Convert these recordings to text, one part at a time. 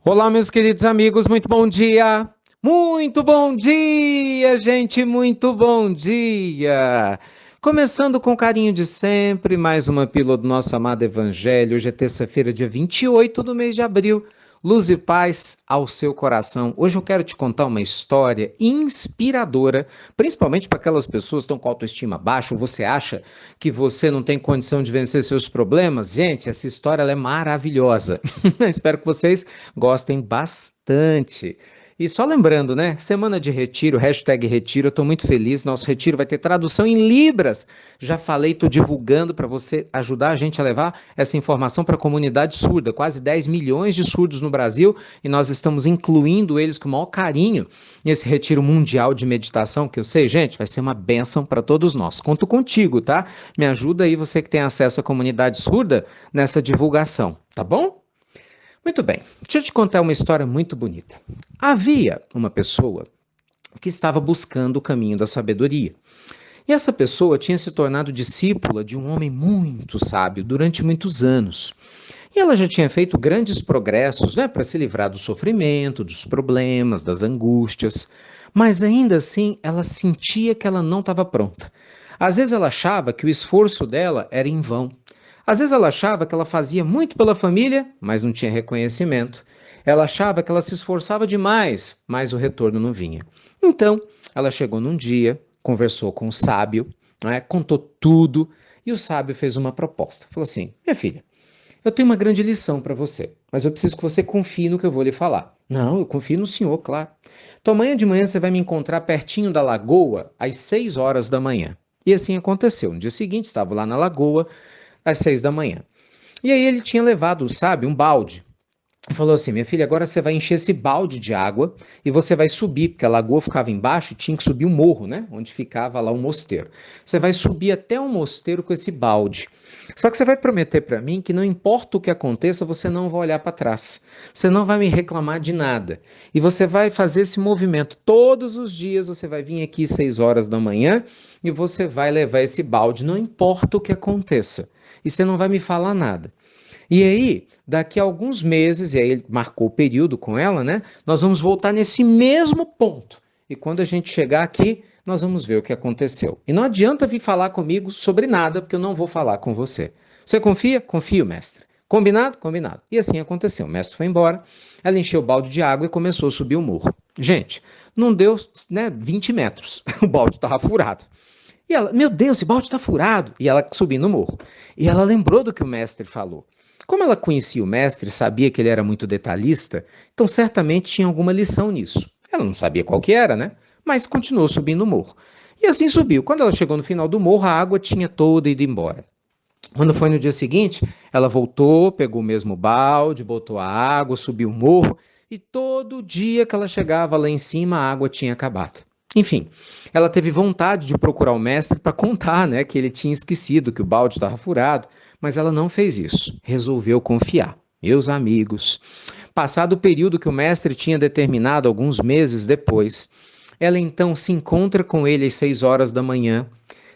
Olá, meus queridos amigos, muito bom dia! Muito bom dia, gente, muito bom dia! Começando com carinho de sempre, mais uma pílula do nosso amado Evangelho. Hoje é terça-feira, dia 28 do mês de abril. Luz e paz ao seu coração. Hoje eu quero te contar uma história inspiradora, principalmente para aquelas pessoas que estão com autoestima baixa, ou você acha que você não tem condição de vencer seus problemas. Gente, essa história ela é maravilhosa. Espero que vocês gostem bastante. E só lembrando, né? Semana de retiro, hashtag retiro, eu estou muito feliz. Nosso retiro vai ter tradução em Libras. Já falei, estou divulgando para você ajudar a gente a levar essa informação para a comunidade surda. Quase 10 milhões de surdos no Brasil e nós estamos incluindo eles com o maior carinho nesse retiro mundial de meditação, que eu sei, gente, vai ser uma bênção para todos nós. Conto contigo, tá? Me ajuda aí, você que tem acesso à comunidade surda, nessa divulgação, tá bom? Muito bem, deixa eu te contar uma história muito bonita. Havia uma pessoa que estava buscando o caminho da sabedoria. E essa pessoa tinha se tornado discípula de um homem muito sábio durante muitos anos. E ela já tinha feito grandes progressos, né, para se livrar do sofrimento, dos problemas, das angústias. Mas ainda assim, ela sentia que ela não estava pronta. Às vezes ela achava que o esforço dela era em vão. Às vezes ela achava que ela fazia muito pela família, mas não tinha reconhecimento. Ela achava que ela se esforçava demais, mas o retorno não vinha. Então, ela chegou num dia, conversou com o sábio, né, contou tudo, e o sábio fez uma proposta. Falou assim: minha filha, eu tenho uma grande lição para você, mas eu preciso que você confie no que eu vou lhe falar. Não, eu confio no senhor, claro. Então amanhã de manhã você vai me encontrar pertinho da lagoa às 6 horas da manhã. E assim aconteceu. No dia seguinte, estava lá na lagoa às 6 da manhã. E aí ele tinha levado, sabe, um balde. E falou assim: minha filha, agora você vai encher esse balde de água e você vai subir, porque a lagoa ficava embaixo e tinha que subir um morro, né? Onde ficava lá o mosteiro. Você vai subir até o mosteiro com esse balde. Só que você vai prometer para mim que não importa o que aconteça, você não vai olhar para trás. Você não vai me reclamar de nada. E você vai fazer esse movimento todos os dias. Você vai vir aqui às 6 horas da manhã e você vai levar esse balde, não importa o que aconteça. E você não vai me falar nada. E aí, daqui a alguns meses, e aí ele marcou o período com ela, né? Nós vamos voltar nesse mesmo ponto. E quando a gente chegar aqui, nós vamos ver o que aconteceu. E não adianta vir falar comigo sobre nada, porque eu não vou falar com você. Você confia? Confio, mestre. Combinado? Combinado. E assim aconteceu. O mestre foi embora, ela encheu o balde de água e começou a subir o morro. Gente, não deu, né, 20 metros. O balde estava furado. E ela, meu Deus, esse balde está furado. E ela subindo o morro. E ela lembrou do que o mestre falou. Como ela conhecia o mestre, sabia que ele era muito detalhista, então certamente tinha alguma lição nisso. Ela não sabia qual que era, né? Mas continuou subindo o morro. E assim subiu. Quando ela chegou no final do morro, a água tinha toda ido embora. Quando foi no dia seguinte, ela voltou, pegou o mesmo balde, botou a água, subiu o morro, e todo dia que ela chegava lá em cima, a água tinha acabado. Enfim, ela teve vontade de procurar o mestre para contar, né, que ele tinha esquecido que o balde estava furado, mas ela não fez isso. Resolveu confiar. Meus amigos, passado o período que o mestre tinha determinado, alguns meses depois, ela então se encontra com ele às 6 horas da manhã,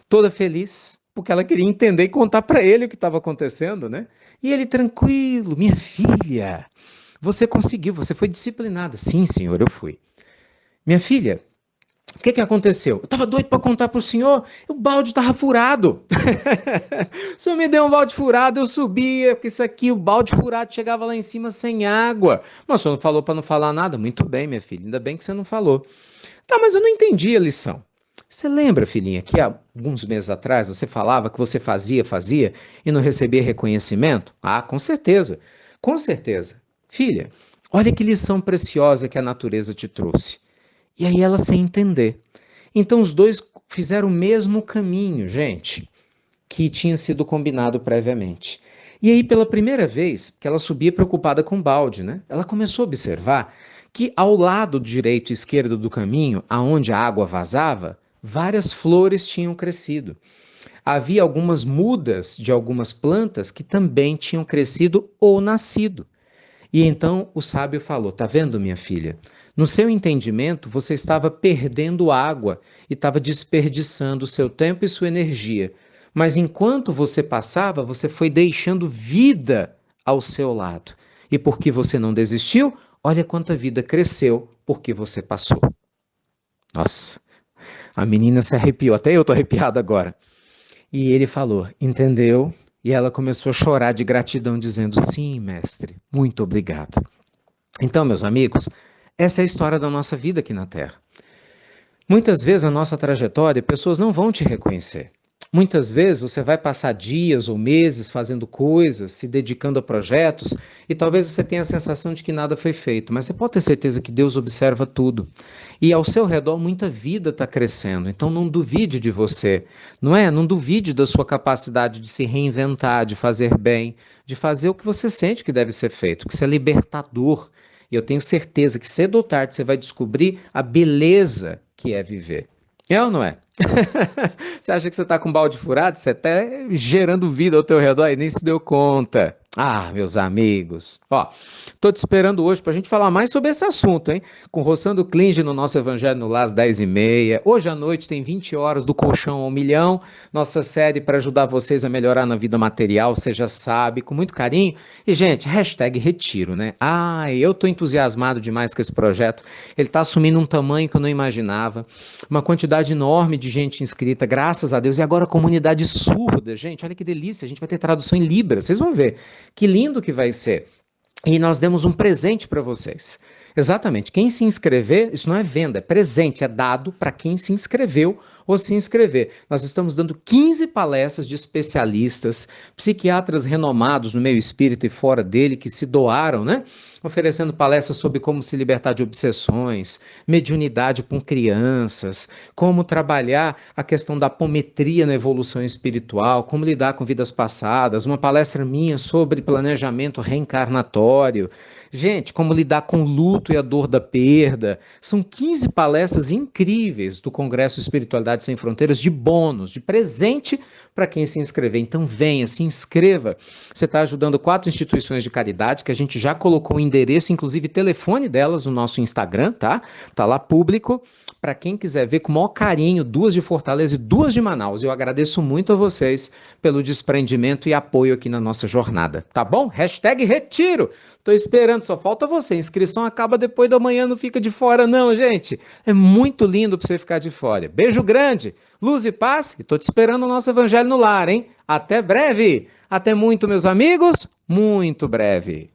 toda feliz, porque ela queria entender e contar para ele o que estava acontecendo, né? E ele tranquilo: minha filha, você conseguiu, você foi disciplinada. Sim, senhor, eu fui. Minha filha, o que aconteceu? Eu estava doido para contar para o senhor, o balde estava furado. O senhor me deu um balde furado, eu subia, porque isso aqui, o balde furado chegava lá em cima sem água. Mas o senhor não falou para não falar nada? Muito bem, minha filha, ainda bem que você não falou. Tá, mas eu não entendi a lição. Você lembra, filhinha, que há alguns meses atrás você falava que você fazia e não recebia reconhecimento? Ah, com certeza, com certeza. Filha, olha que lição preciosa que a natureza te trouxe. E aí ela sem entender. Então os dois fizeram o mesmo caminho, gente, que tinha sido combinado previamente. E aí, pela primeira vez, que ela subia preocupada com o balde, né? Ela começou a observar que ao lado direito e esquerdo do caminho, aonde a água vazava, várias flores tinham crescido. Havia algumas mudas de algumas plantas que também tinham crescido ou nascido. E então o sábio falou: tá vendo, minha filha? No seu entendimento, você estava perdendo água e estava desperdiçando o seu tempo e sua energia. Mas enquanto você passava, você foi deixando vida ao seu lado. E porque você não desistiu, Olha quanta vida cresceu porque você passou. Nossa, a menina se arrepiou, até eu tô arrepiado agora. E ele falou, entendeu? E ela começou a chorar de gratidão, dizendo: sim, mestre, muito obrigado. Então, meus amigos, essa é a história da nossa vida aqui na Terra. Muitas vezes na nossa trajetória, pessoas não vão te reconhecer. Muitas vezes você vai passar dias ou meses fazendo coisas, se dedicando a projetos, e talvez você tenha a sensação de que nada foi feito, mas você pode ter certeza que Deus observa tudo. E ao seu redor muita vida está crescendo, então não duvide de você, não é? Não duvide da sua capacidade de se reinventar, de fazer bem, de fazer o que você sente que deve ser feito, que isso é libertador. E eu tenho certeza que cedo ou tarde você vai descobrir a beleza que é viver. É ou não é? Você acha que você está com um balde furado? Você está gerando vida ao teu redor e nem se deu conta. Ah, meus amigos. Ó, tô te esperando hoje para a gente falar mais sobre esse assunto, hein? Com Roçando Klinge no nosso Evangelho no Lar às 10h30. Hoje à noite tem 20 horas do Colchão ao Milhão, nossa série para ajudar vocês a melhorar na vida material, você já sabe, com muito carinho. E, gente, hashtag retiro, né? Ah, eu tô entusiasmado demais com esse projeto. Ele tá assumindo um tamanho que eu não imaginava. Uma quantidade enorme de gente inscrita, graças a Deus. E agora a comunidade surda, gente, olha que delícia. A gente vai ter tradução em Libras, vocês vão ver. Que lindo que vai ser. E nós demos um presente para vocês. Exatamente. Quem se inscrever, isso não é venda, é presente, é dado para quem se inscreveu ou se inscrever. Nós estamos dando 15 palestras de especialistas, psiquiatras renomados no meio espírita e fora dele, que se doaram, né? Oferecendo palestras sobre como se libertar de obsessões, mediunidade com crianças, como trabalhar a questão da apometria na evolução espiritual, como lidar com vidas passadas, uma palestra minha sobre planejamento reencarnatório. Gente, como lidar com o luto e a dor da perda. São 15 palestras incríveis do Congresso Espiritualidade Sem Fronteiras de bônus, de presente para quem se inscrever. Então venha, se inscreva. Você está ajudando 4 instituições de caridade que a gente já colocou o endereço, inclusive telefone delas no nosso Instagram, tá? Tá lá público. Para quem quiser ver com o maior carinho, 2 de Fortaleza e 2 de Manaus. Eu agradeço muito a vocês pelo desprendimento e apoio aqui na nossa jornada, tá bom? Hashtag retiro. Tô esperando, só falta você. A inscrição acaba depois da manhã, não fica de fora não, gente. É muito lindo para você ficar de fora. Beijo grande, luz e paz. E tô te esperando o nosso Evangelho no Lar, hein? Até breve. Até muito, meus amigos. Muito breve.